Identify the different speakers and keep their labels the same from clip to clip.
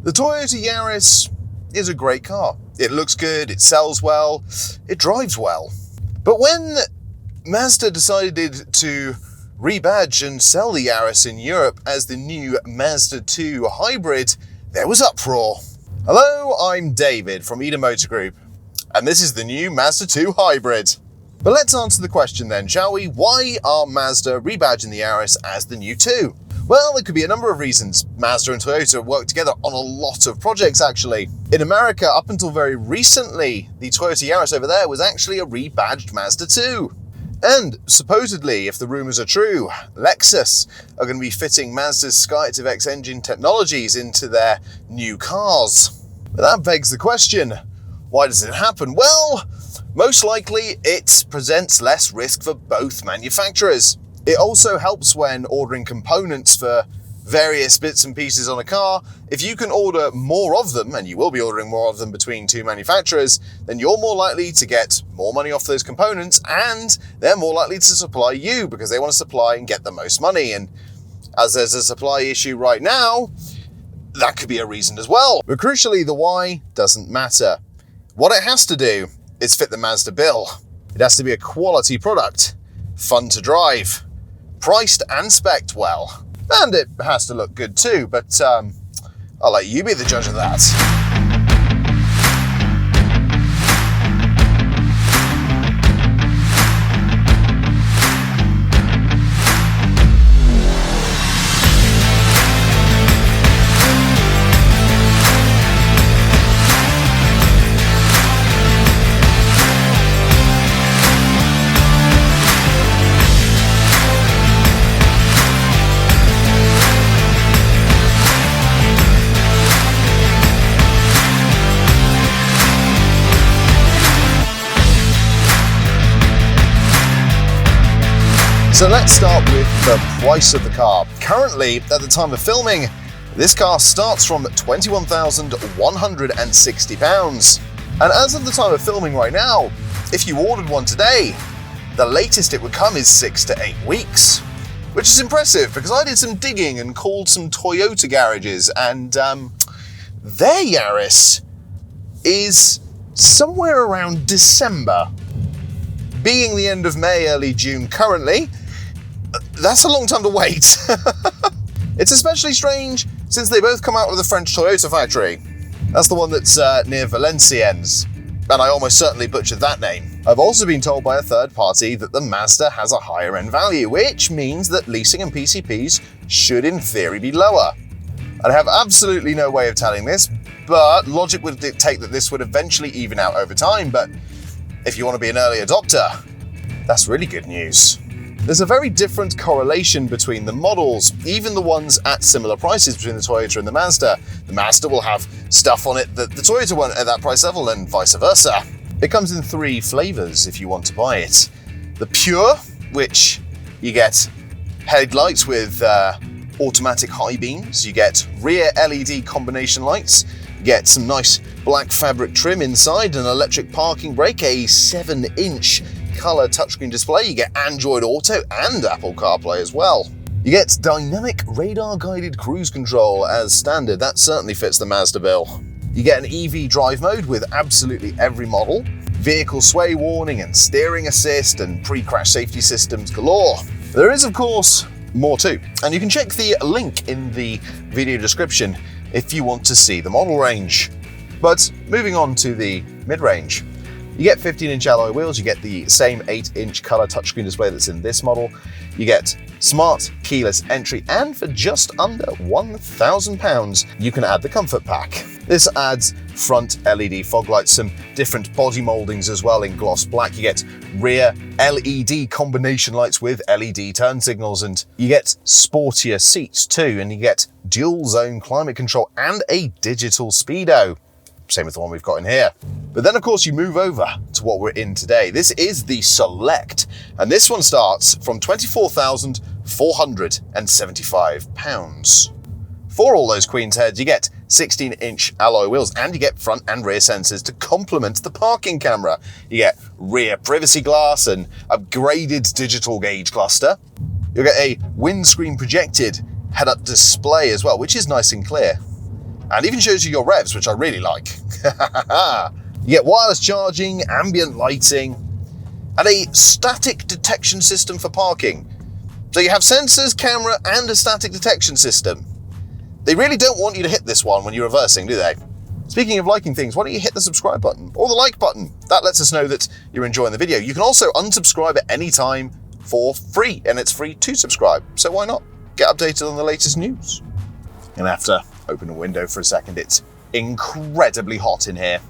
Speaker 1: The Toyota Yaris is a great car. It looks good, it sells well, it drives well. But when Mazda decided to rebadge and sell the Yaris in Europe as the new Mazda 2 hybrid, there was uproar. Hello, I'm David from Eden Motor Group, and this is the new Mazda 2 hybrid. But let's answer the question then, shall we? Why are Mazda rebadging the Yaris as the new 2? Well, there could be a number of reasons. Mazda and Toyota work together on a lot of projects, actually. In America, up until very recently, the Toyota Yaris over there was actually a rebadged Mazda 2. And supposedly, if the rumors are true, Lexus are going to be fitting Mazda's Skyactiv X engine technologies into their new cars. But that begs the question, why does it happen? Well, most likely it presents less risk for both manufacturers. It also helps when ordering components for various bits and pieces on a car. If you can order more of them, and you will be ordering more of them between two manufacturers, then you're more likely to get more money off those components, and they're more likely to supply you because they want to supply and get the most money. And as there's a supply issue right now, that could be a reason as well. But crucially, the why doesn't matter. What it has to do is fit the Mazda bill. It has to be a quality product, fun to drive, priced and spec'd well. And it has to look good too, but I'll let you be the judge of that. So let's start with the price of the car. Currently, at the time of filming, this car starts from £21,160. And as of the time of filming right now, if you ordered one today, the latest it would come is 6 to 8 weeks. Which is impressive because I did some digging and called some Toyota garages, and their Yaris is somewhere around December. Being the end of May, early June currently, that's a long time to wait. It's especially strange since they both come out of the French Toyota factory. That's the one that's near Valenciennes, and I almost certainly butchered that name. I've also been told by a third party that the Mazda has a higher end value, which means that leasing and PCPs should in theory be lower. I have absolutely no way of telling this, but logic would dictate that this would eventually even out over time. But if you want to be an early adopter, that's really good news. There's a very different correlation between the models, even the ones at similar prices between the Toyota and the Mazda. The Mazda will have stuff on it that the Toyota won't at that price level, and vice versa. It comes in 3 flavors if you want to buy it. The Pure, which you get headlights with automatic high beams, you get rear LED combination lights, you get some nice black fabric trim inside, an electric parking brake, a 7-inch color touchscreen display, you get Android Auto and Apple CarPlay as well. You get dynamic radar guided cruise control as standard. That certainly fits the Mazda bill. You get an EV drive mode with absolutely every model, vehicle sway warning and steering assist and pre-crash safety systems galore. There is of course more too, and you can check the link in the video description if you want to see the model range. But moving on to the mid-range. You get 15-inch alloy wheels, you get the same 8-inch color touchscreen display that's in this model, you get smart keyless entry, and for just under £1,000, you can add the comfort pack. This adds front LED fog lights, some different body moldings as well in gloss black, you get rear LED combination lights with LED turn signals, and you get sportier seats too, and you get dual zone climate control and a digital speedo. Same with the one we've got in here. But then of course you move over to what we're in today. This is the Select, and this one starts from £24,475. For all those Queen's heads, you get 16-inch alloy wheels, and you get front and rear sensors to complement the parking camera. You get rear privacy glass and upgraded digital gauge cluster. You'll get a windscreen projected head-up display as well, which is nice and clear. and even shows you your revs, which I really like. You get wireless charging, ambient lighting, and a static detection system for parking. So you have sensors, camera, and a static detection system. They really don't want you to hit this one when you're reversing, do they? Speaking of liking things, why don't you hit the subscribe button or the like button? That lets us know that you're enjoying the video. You can also unsubscribe at any time for free, and it's free to subscribe. So why not? Get updated on the latest news. I'm gonna have to open a window for a second. It's incredibly hot in here.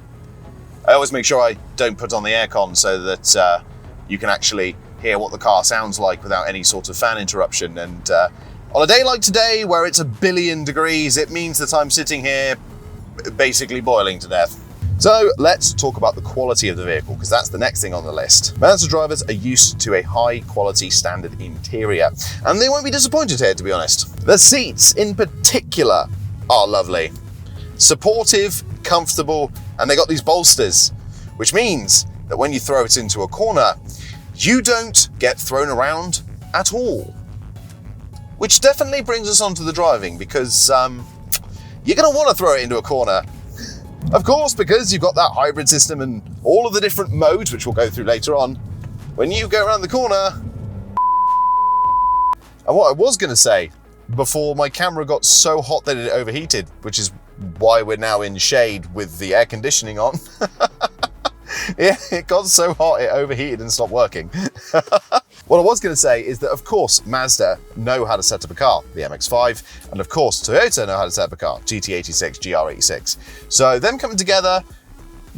Speaker 1: I always make sure I don't put on the aircon so that you can actually hear what the car sounds like without any sort of fan interruption. And on a day like today, where it's 1 billion degrees, it means that I'm sitting here basically boiling to death. So let's talk about the quality of the vehicle, because that's the next thing on the list. Mazda drivers are used to a high quality standard interior, and they won't be disappointed here, to be honest. The seats in particular are lovely. Supportive, comfortable, and they got these bolsters, which means that when you throw it into a corner, you don't get thrown around at all. Which definitely brings us on to the driving, because you're going to want to throw it into a corner. Of course, because you've got that hybrid system and all of the different modes, which we'll go through later on. When you go around the corner... And what I was going to say, before my camera got so hot that it overheated, which is why we're now in shade with the air conditioning on. Yeah, it got so hot it overheated and stopped working. What I was going to say is that, of course, Mazda know how to set up a car, the MX-5, and of course, Toyota know how to set up a car, GT86, GR86. So them coming together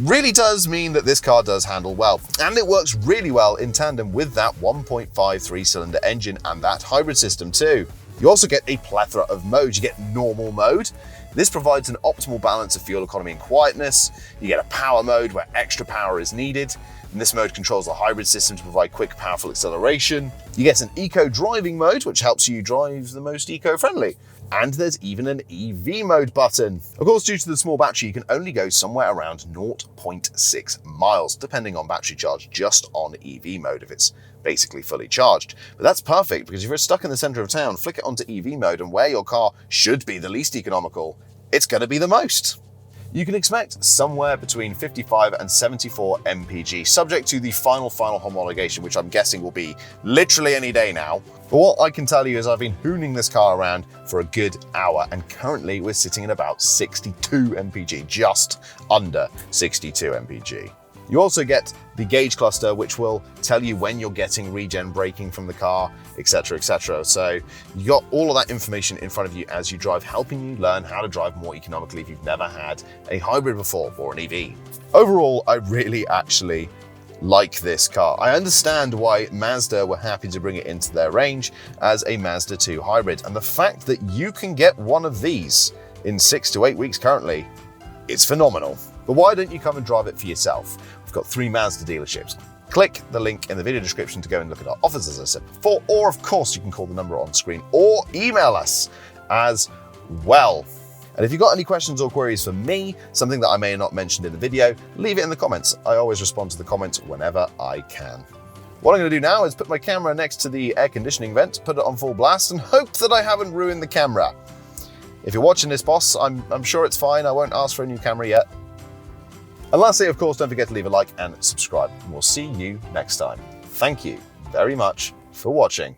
Speaker 1: really does mean that this car does handle well, and it works really well in tandem with that 1.5 3-cylinder engine and that hybrid system too. You also get a plethora of modes. You get normal mode. This provides an optimal balance of fuel economy and quietness. You get a power mode where extra power is needed. And this mode controls the hybrid system to provide quick, powerful acceleration. You get an eco driving mode, which helps you drive the most eco-friendly. And there's even an EV mode button. Of course, due to the small battery, you can only go somewhere around 0.6 miles, depending on battery charge, just on EV mode if it's basically fully charged. But that's perfect, because if you're stuck in the center of town, flick it onto EV mode, and where your car should be the least economical, it's going to be the most. You can expect somewhere between 55 and 74 mpg, subject to the final homologation, which I'm guessing will be literally any day now. But what I can tell you is I've been hooning this car around for a good hour, and currently we're sitting at about 62 mpg, just under 62 mpg. You also get the gauge cluster, which will tell you when you're getting regen braking from the car, etc, etc. So you got all of that information in front of you as you drive, helping you learn how to drive more economically if you've never had a hybrid before or an EV. Overall, I really actually like this car. I understand why Mazda were happy to bring it into their range as a Mazda 2 hybrid, and the fact that you can get one of these in 6 to 8 weeks currently, it's phenomenal. But why don't you come and drive it for yourself? We've got 3 Mazda dealerships. Click the link in the video description to go and look at our offers, as I said before, or of course you can call the number on screen or email us as well. And if you've got any questions or queries for me, something that I may have not mentioned in the video, leave it in the comments. I always respond to the comments whenever I can. What I'm going to do now is put my camera next to the air conditioning vent, put it on full blast, and hope that I haven't ruined the camera. If you're watching this, boss, I'm sure it's fine. I won't ask for a new camera yet. And lastly, of course, don't forget to leave a like and subscribe. And we'll see you next time. Thank you very much for watching.